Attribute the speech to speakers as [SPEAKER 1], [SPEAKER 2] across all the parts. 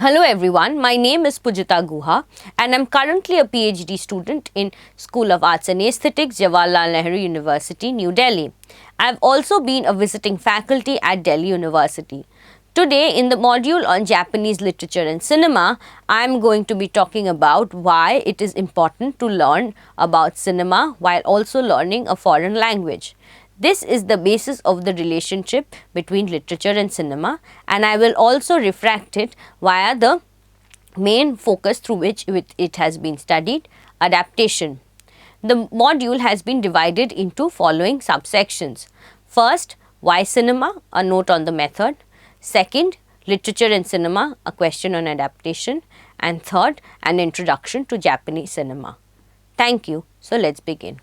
[SPEAKER 1] Hello everyone, my name is Pujita Guha and I'm currently a PhD student in School of Arts and Aesthetics, Jawaharlal Nehru University, New Delhi. I've also been a visiting faculty at Delhi University. Today in the module on Japanese literature and cinema, I'm going to be talking about why it is important to learn about cinema while also learning a foreign language. This is the basis of the relationship between literature and cinema, and I will also refract it via the main focus through which it has been studied, adaptation. The module has been divided into following subsections. First, why cinema, a note on the method. Second, literature and cinema, a question on adaptation. And third, an introduction to Japanese cinema. Thank you. So let's begin.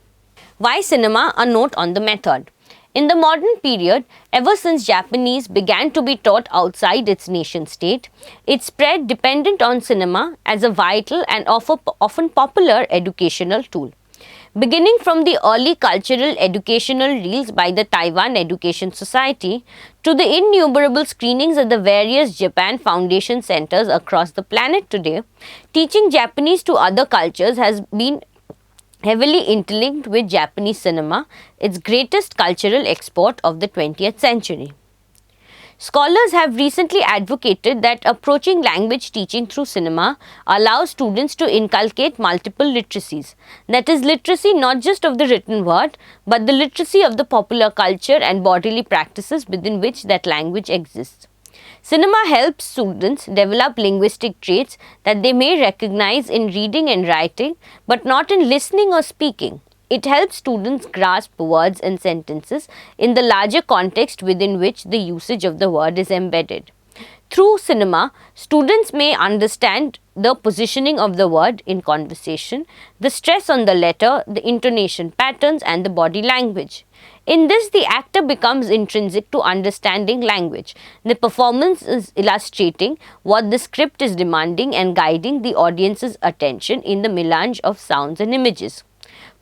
[SPEAKER 1] Why cinema? A note on the method. In the modern period, ever since Japanese began to be taught outside its nation state, it spread dependent on cinema as a vital and often popular educational tool. Beginning from the early cultural educational reels by the Taiwan Education Society to the innumerable screenings at the various Japan Foundation centers across the planet today, teaching Japanese to other cultures has been heavily interlinked with Japanese cinema, its greatest cultural export of the 20th century. Scholars have recently advocated that approaching language teaching through cinema allows students to inculcate multiple literacies. That is, literacy not just of the written word, but the literacy of the popular culture and bodily practices within which that language exists. Cinema helps students develop linguistic traits that they may recognize in reading and writing, but not in listening or speaking. It helps students grasp words and sentences in the larger context within which the usage of the word is embedded. Through cinema, students may understand the positioning of the word in conversation, the stress on the letter, the intonation patterns, and the body language. In this, the actor becomes intrinsic to understanding language. The performance is illustrating what the script is demanding and guiding the audience's attention in the melange of sounds and images.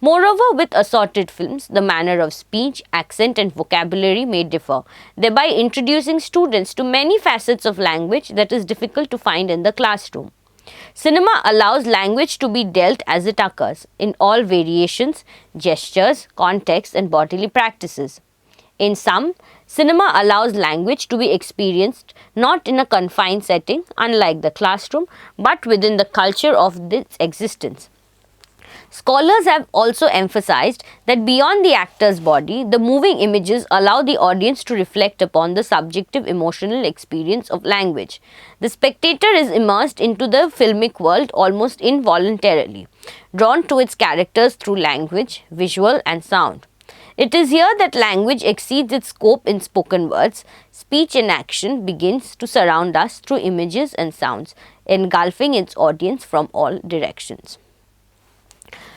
[SPEAKER 1] Moreover, with assorted films, the manner of speech, accent and vocabulary may differ, thereby introducing students to many facets of language that is difficult to find in the classroom. Cinema allows language to be dealt as it occurs, in all variations, gestures, contexts and bodily practices. In sum, cinema allows language to be experienced not in a confined setting, unlike the classroom, but within the culture of its existence. Scholars have also emphasized that beyond the actor's body, the moving images allow the audience to reflect upon the subjective emotional experience of language. The spectator is immersed into the filmic world almost involuntarily, drawn to its characters through language, visual and sound. It is here that language exceeds its scope in spoken words. Speech in action begins to surround us through images and sounds, engulfing its audience from all directions.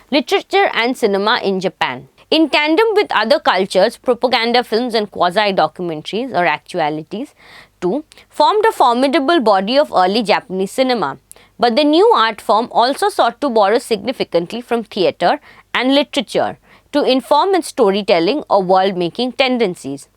[SPEAKER 1] Literature and cinema in Japan. In tandem with other cultures, propaganda films and quasi-documentaries or actualities too formed a formidable body of early Japanese cinema. But the new art form also sought to borrow significantly from theatre and literature to inform its storytelling or world-making tendencies.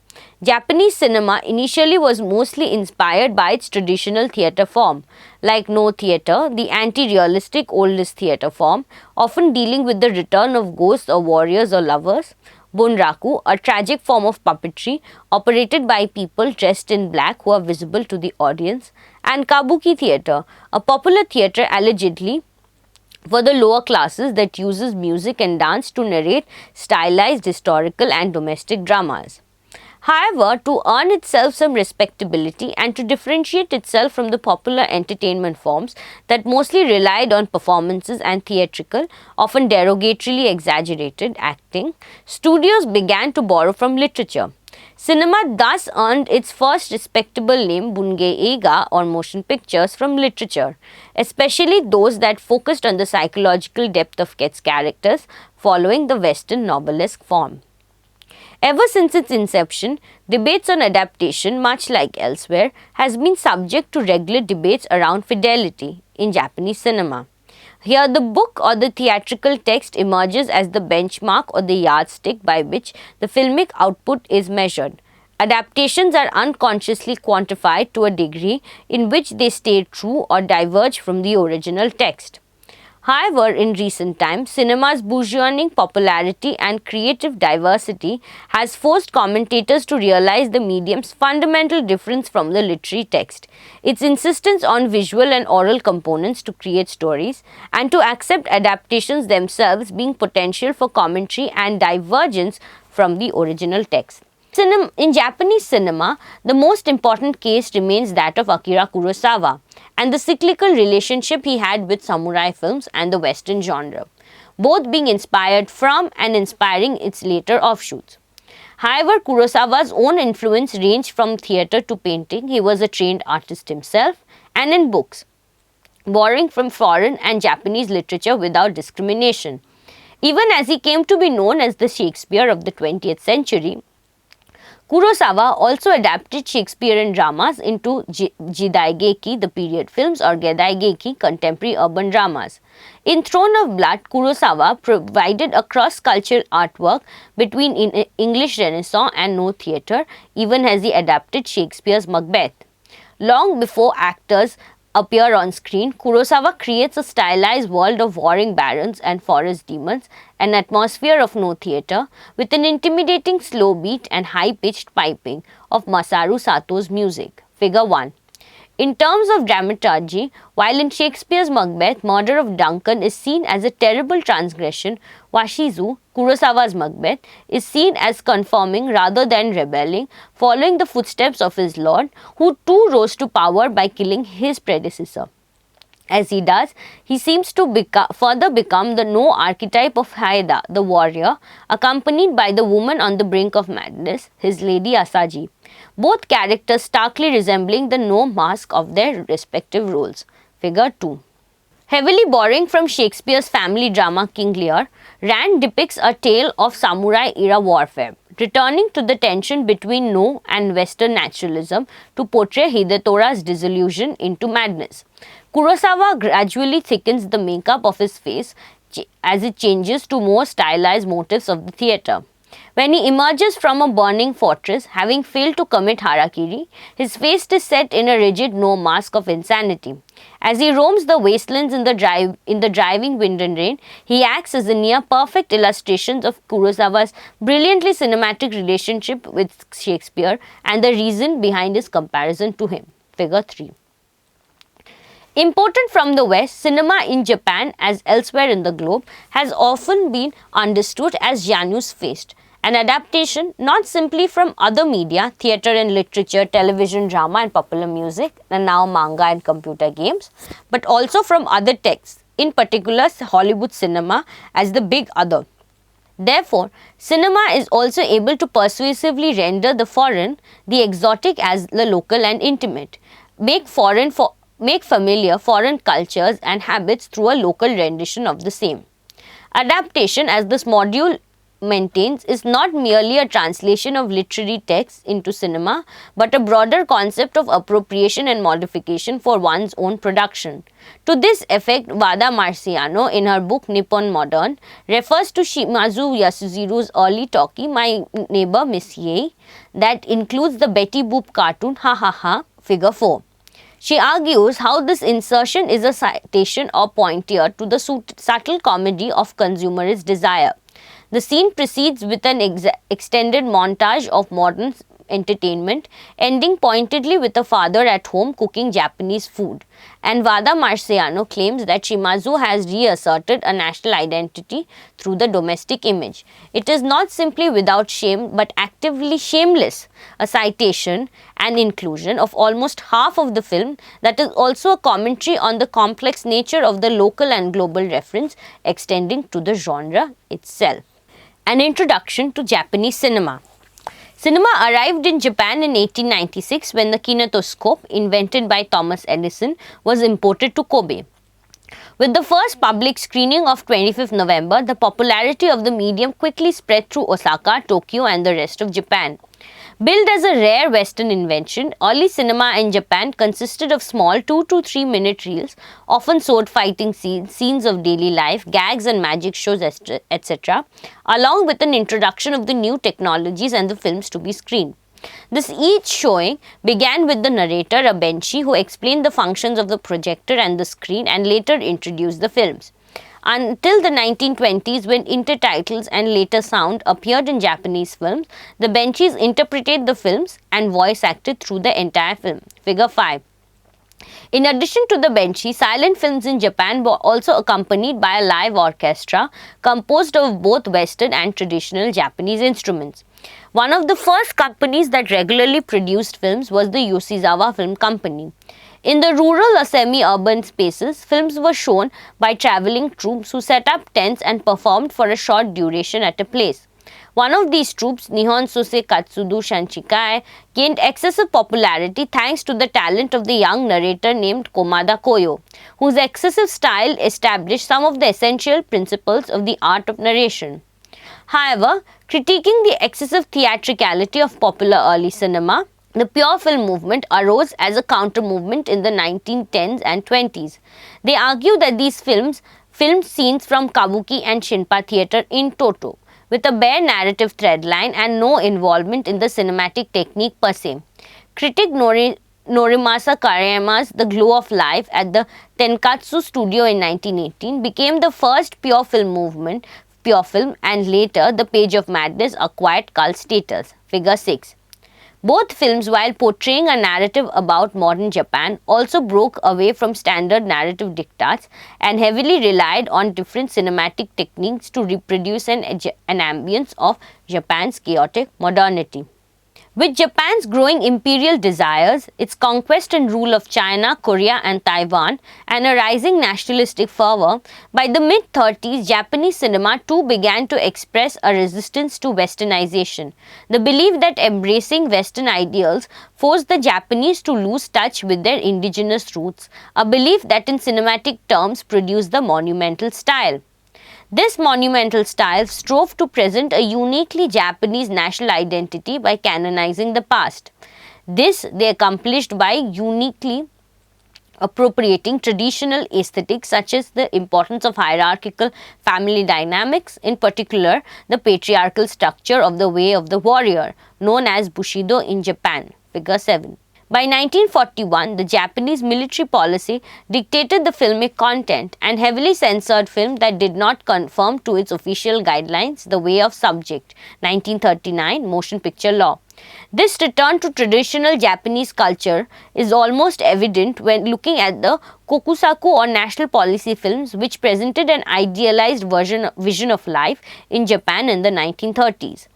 [SPEAKER 1] Japanese cinema initially was mostly inspired by its traditional theatre form, like No theatre, the anti-realistic oldest theatre form, often dealing with the return of ghosts or warriors or lovers. Bunraku, a tragic form of puppetry operated by people dressed in black who are visible to the audience, and Kabuki theatre, a popular theatre allegedly for the lower classes that uses music and dance to narrate stylized historical and domestic dramas. However, to earn itself some respectability and to differentiate itself from the popular entertainment forms that mostly relied on performances and theatrical, often derogatorily exaggerated acting, studios began to borrow from literature. Cinema thus earned its first respectable name Bunge Eiga or motion pictures from literature, especially those that focused on the psychological depth of its characters following the Western novelesque form. Ever since its inception, debates on adaptation, much like elsewhere, has been subject to regular debates around fidelity in Japanese cinema. Here, the book or the theatrical text emerges as the benchmark or the yardstick by which the filmic output is measured. Adaptations are unconsciously quantified to a degree in which they stay true or diverge from the original text. However, in recent times, cinema's burgeoning popularity and creative diversity has forced commentators to realize the medium's fundamental difference from the literary text, its insistence on visual and oral components to create stories, and to accept adaptations themselves being potential for commentary and divergence from the original text. In Japanese cinema, the most important case remains that of Akira Kurosawa and the cyclical relationship he had with samurai films and the Western genre, both being inspired from and inspiring its later offshoots. However, Kurosawa's own influence ranged from theatre to painting. He was a trained artist himself, and in books, borrowing from foreign and Japanese literature without discrimination. Even as he came to be known as the Shakespeare of the 20th century, Kurosawa also adapted Shakespearean dramas into jidaigeki, the period films, or gedaigeki, contemporary urban dramas. In Throne of Blood, Kurosawa provided a cross-cultural artwork between English Renaissance and No theatre, even as he adapted Shakespeare's Macbeth. Long before actors appear on screen, Kurosawa creates a stylized world of warring barons and forest demons, an atmosphere of No theatre, with an intimidating slow beat and high-pitched piping of Masaru Sato's music. Figure 1. In terms of dramaturgy, while in Shakespeare's Macbeth, murder of Duncan is seen as a terrible transgression, Washizu, Kurosawa's Macbeth, is seen as conforming rather than rebelling, following the footsteps of his lord, who too rose to power by killing his predecessor. As he does, he seems to further become the No archetype of Haida, the warrior, accompanied by the woman on the brink of madness, his lady Asaji. Both characters starkly resembling the No mask of their respective roles. Figure 2. Heavily borrowing from Shakespeare's family drama King Lear, Rand depicts a tale of samurai-era warfare, returning to the tension between No and Western naturalism to portray Hidetora's disillusion into madness. Kurosawa gradually thickens the makeup of his face as it changes to more stylized motifs of the theatre. When he emerges from a burning fortress, having failed to commit harakiri, his face is set in a rigid No mask of insanity. As he roams the wastelands in the driving wind and rain, he acts as a near-perfect illustration of Kurosawa's brilliantly cinematic relationship with Shakespeare and the reason behind his comparison to him. Figure 3. Imported from the West, cinema in Japan as elsewhere in the globe has often been understood as Janus-faced, an adaptation not simply from other media, theatre and literature, television, drama and popular music, and now manga and computer games, but also from other texts, in particular Hollywood cinema as the big other. Therefore, cinema is also able to persuasively render the foreign, the exotic as the local and intimate, make familiar foreign cultures and habits through a local rendition of the same. Adaptation, as this module maintains, is not merely a translation of literary texts into cinema, but a broader concept of appropriation and modification for one's own production. To this effect, Wada Marciano, in her book Nippon Modern, refers to Shimazu Yasuhiro's early talkie, My Neighbor Miss Yei, that includes the Betty Boop cartoon Ha Ha Ha, Figure 4. She argues how this insertion is a citation or pointer to the subtle comedy of consumerist desire. The scene proceeds with an extended montage of modern entertainment, ending pointedly with a father at home cooking Japanese food. And Wada Marciano claims that Shimazu has reasserted a national identity through the domestic image. It is not simply without shame but actively shameless, a citation and inclusion of almost half of the film that is also a commentary on the complex nature of the local and global reference extending to the genre itself. An introduction to Japanese cinema. Cinema arrived in Japan in 1896 when the kinetoscope, invented by Thomas Edison, was imported to Kobe. With the first public screening of 25th November, the popularity of the medium quickly spread through Osaka, Tokyo and the rest of Japan. Billed as a rare Western invention, early cinema in Japan consisted of small 2 to 3 minute reels, often sword fighting scenes, scenes of daily life, gags and magic shows, etc., along with an introduction of the new technologies and the films to be screened. This each showing began with the narrator, a Benshi, who explained the functions of the projector and the screen and later introduced the films. Until the 1920s, when intertitles and later sound appeared in Japanese films, the Benshis interpreted the films and voice acted through the entire film. Figure 5. In addition to the Benshi, silent films in Japan were also accompanied by a live orchestra composed of both Western and traditional Japanese instruments. One of the first companies that regularly produced films was the Yoshizawa Film Company. In the rural or semi-urban spaces, films were shown by travelling troupes who set up tents and performed for a short duration at a place. One of these troupes, Nihon Sosei Katsudo Shanchikai, gained excessive popularity thanks to the talent of the young narrator named Komada Koyo, whose excessive style established some of the essential principles of the art of narration. However, critiquing the excessive theatricality of popular early cinema, the pure film movement arose as a counter-movement in the 1910s and 20s. They argue that these films filmed scenes from Kabuki and Shinpa theatre in toto, with a bare narrative threadline and no involvement in the cinematic technique per se. Critic Norimasa Karayama's The Glow of Life at the Tenkatsu Studio in 1918 became the first pure film, and later The Page of Madness acquired cult status. Figure 6. Both films, while portraying a narrative about modern Japan, also broke away from standard narrative diktats and heavily relied on different cinematic techniques to reproduce an ambience of Japan's chaotic modernity. With Japan's growing imperial desires, its conquest and rule of China, Korea and Taiwan, and a rising nationalistic fervor, by the mid-30s, Japanese cinema too began to express a resistance to westernization. The belief that embracing Western ideals forced the Japanese to lose touch with their indigenous roots, a belief that in cinematic terms produced the monumental style. This monumental style strove to present a uniquely Japanese national identity by canonizing the past. This they accomplished by uniquely appropriating traditional aesthetics such as the importance of hierarchical family dynamics, in particular the patriarchal structure of the way of the warrior, known as Bushido in Japan. Figure 7. By 1941, the Japanese military policy dictated the filmic content and heavily censored film that did not conform to its official guidelines, the way of subject, 1939 Motion Picture Law. This return to traditional Japanese culture is almost evident when looking at the kokusaku or national policy films, which presented an idealized vision of life in Japan in the 1930s.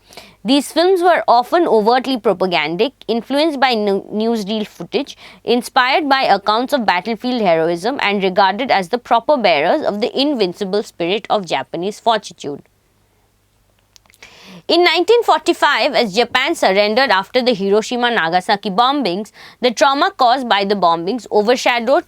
[SPEAKER 1] These films were often overtly propagandic, influenced by newsreel footage, inspired by accounts of battlefield heroism, and regarded as the proper bearers of the invincible spirit of Japanese fortitude. In 1945, as Japan surrendered after the Hiroshima-Nagasaki bombings, the trauma caused by the bombings overshadowed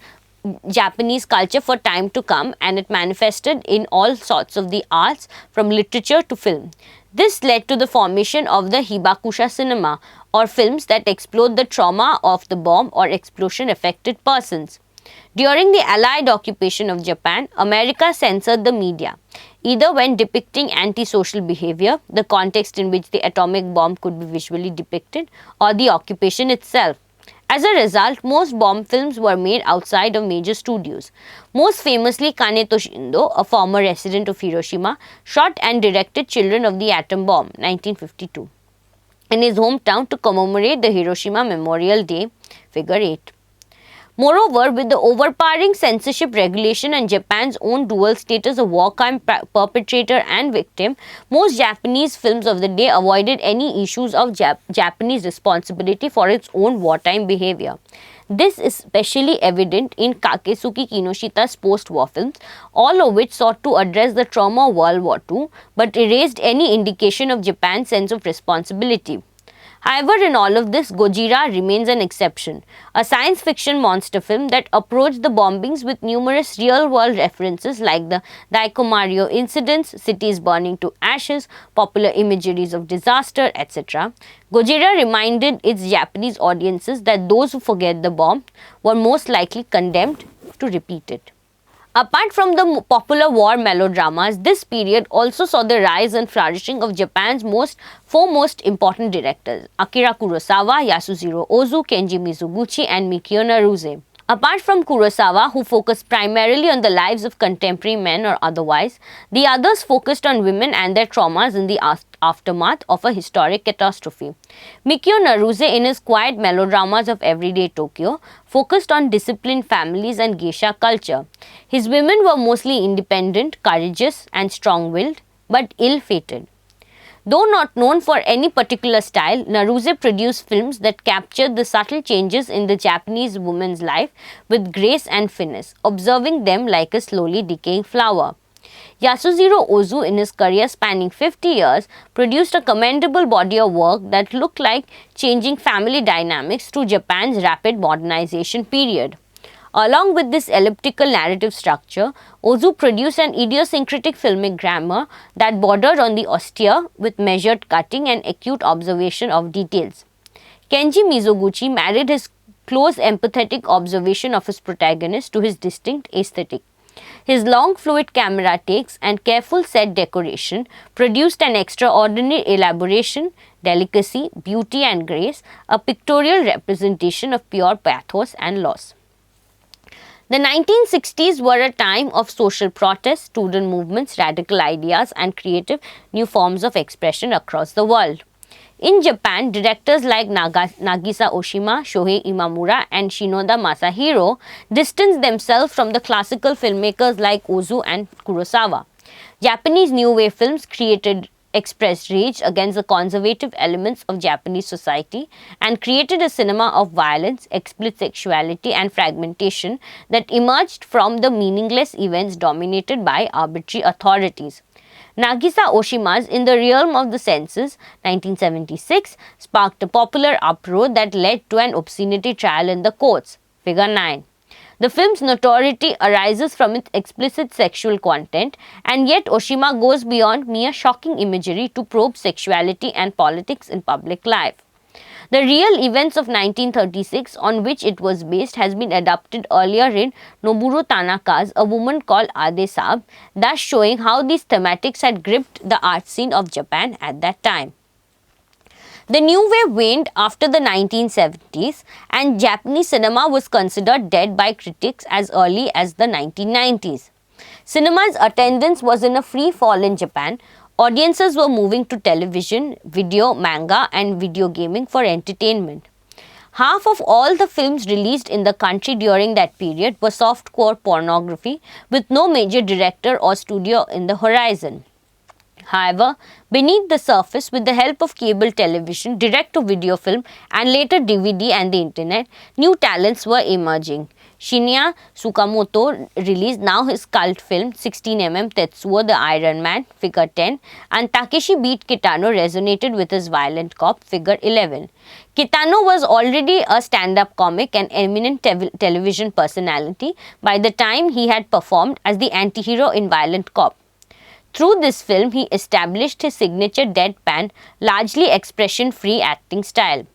[SPEAKER 1] Japanese culture for time to come, and it manifested in all sorts of the arts, from literature to film. This led to the formation of the hibakusha cinema, or films that explored the trauma of the bomb or explosion affected persons. During the Allied occupation of Japan, America censored the media, either when depicting antisocial behavior, the context in which the atomic bomb could be visually depicted, or the occupation itself. As a result, most bomb films were made outside of major studios. Most famously, Kanetoshi Indo, a former resident of Hiroshima, shot and directed Children of the Atom Bomb, 1952, in his hometown to commemorate the Hiroshima Memorial Day. Figure 8. Moreover, with the overpowering censorship regulation and Japan's own dual status of war crime perpetrator and victim, most Japanese films of the day avoided any issues of Japanese responsibility for its own wartime behavior. This is especially evident in Kakesuke Kinoshita's post-war films, all of which sought to address the trauma of World War II but erased any indication of Japan's sense of responsibility. However, in all of this, Gojira remains an exception, a science fiction monster film that approached the bombings with numerous real-world references like the Daikomario incidents, cities burning to ashes, popular imageries of disaster, etc. Gojira reminded its Japanese audiences that those who forget the bomb were most likely condemned to repeat it. Apart from the popular war melodramas, this period also saw the rise and flourishing of Japan's foremost important directors, Akira Kurosawa, Yasujiro Ozu, Kenji Mizoguchi, and Mikio Naruse. Apart from Kurosawa, who focused primarily on the lives of contemporary men or otherwise, the others focused on women and their traumas in the aftermath of a historic catastrophe. Mikio Naruse, in his quiet melodramas of everyday Tokyo, focused on disciplined families and geisha culture. His women were mostly independent, courageous, and strong-willed, but ill-fated. Though not known for any particular style, Naruse produced films that captured the subtle changes in the Japanese woman's life with grace and finesse, observing them like a slowly decaying flower. Yasujiro Ozu, in his career spanning 50 years, produced a commendable body of work that looked like changing family dynamics through Japan's rapid modernization period. Along with this elliptical narrative structure, Ozu produced an idiosyncratic filmic grammar that bordered on the austere with measured cutting and acute observation of details. Kenji Mizoguchi married his close empathetic observation of his protagonist to his distinct aesthetic. His long fluid camera takes and careful set decoration produced an extraordinary elaboration, delicacy, beauty and grace, a pictorial representation of pure pathos and loss. The 1960s were a time of social protest, student movements, radical ideas and creative new forms of expression across the world. In Japan, directors like Nagisa Oshima, Shohei Imamura and Shinoda Masahiro distanced themselves from the classical filmmakers like Ozu and Kurosawa. Japanese New Wave films expressed rage against the conservative elements of Japanese society and created a cinema of violence, explicit sexuality and fragmentation that emerged from the meaningless events dominated by arbitrary authorities. Nagisa Oshima's In the Realm of the Senses, 1976, sparked a popular uproar that led to an obscenity trial in the courts. Figure 9. The film's notoriety arises from its explicit sexual content, and yet Oshima goes beyond mere shocking imagery to probe sexuality and politics in public life. The real events of 1936 on which it was based has been adapted earlier in Noboru Tanaka's A Woman Called Ade Saab, thus showing how these thematics had gripped the art scene of Japan at that time. The new wave waned after the 1970s and Japanese cinema was considered dead by critics as early as the 1990s. Cinema's attendance was in a free fall in Japan. Audiences were moving to television, video, manga and video gaming for entertainment. Half of all the films released in the country during that period were softcore pornography with no major director or studio in the horizon. However, beneath the surface, with the help of cable television, direct-to-video film and later DVD and the internet, new talents were emerging. Shinya Tsukamoto released now his cult film 16mm Tetsuo the Iron Man, Figure 10, and Takeshi Beat Kitano resonated with his violent cop, Figure 11. Kitano was already a stand-up comic and eminent television personality by the time he had performed as the anti-hero in Violent Cop. Through this film, he established his signature deadpan, largely expression-free acting style.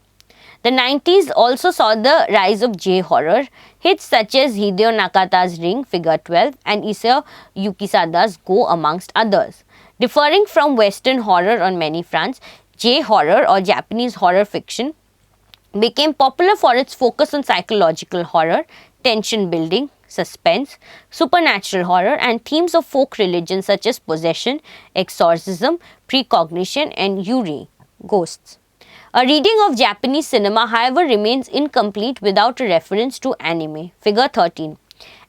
[SPEAKER 1] The 90s also saw the rise of J-horror, hits such as Hideo Nakata's Ring, Figure 12, and Isao Yukisada's Go amongst others. Differing from Western horror on many fronts, J-horror or Japanese horror fiction became popular for its focus on psychological horror, tension building, suspense, supernatural horror and themes of folk religion such as possession, exorcism, precognition and yuri, ghosts. A reading of Japanese cinema, however, remains incomplete without a reference to anime. Figure 13.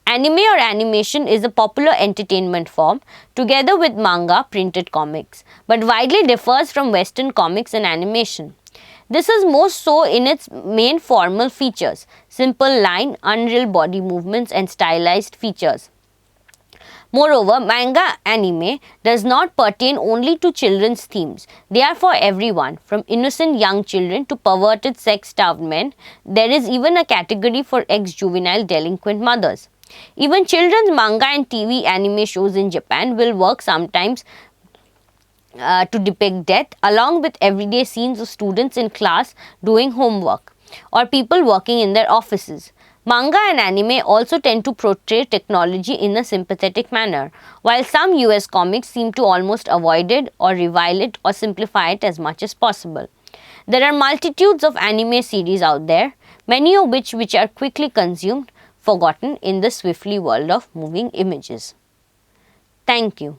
[SPEAKER 1] Anime or animation is a popular entertainment form together with manga, printed comics, but widely differs from Western comics and animation. This is most so in its main formal features, simple line, unreal body movements and stylized features. Moreover, manga anime does not pertain only to children's themes. They are for everyone, from innocent young children to perverted sex-starved men. There is even a category for ex-juvenile delinquent mothers. Even children's manga and TV anime shows in Japan will work sometimes to depict death, along with everyday scenes of students in class doing homework or people working in their offices. Manga and anime also tend to portray technology in a sympathetic manner, while some US comics seem to almost avoid it or revile it or simplify it as much as possible. There are multitudes of anime series out there, many of which are quickly consumed, forgotten in the swiftly world of moving images. Thank you.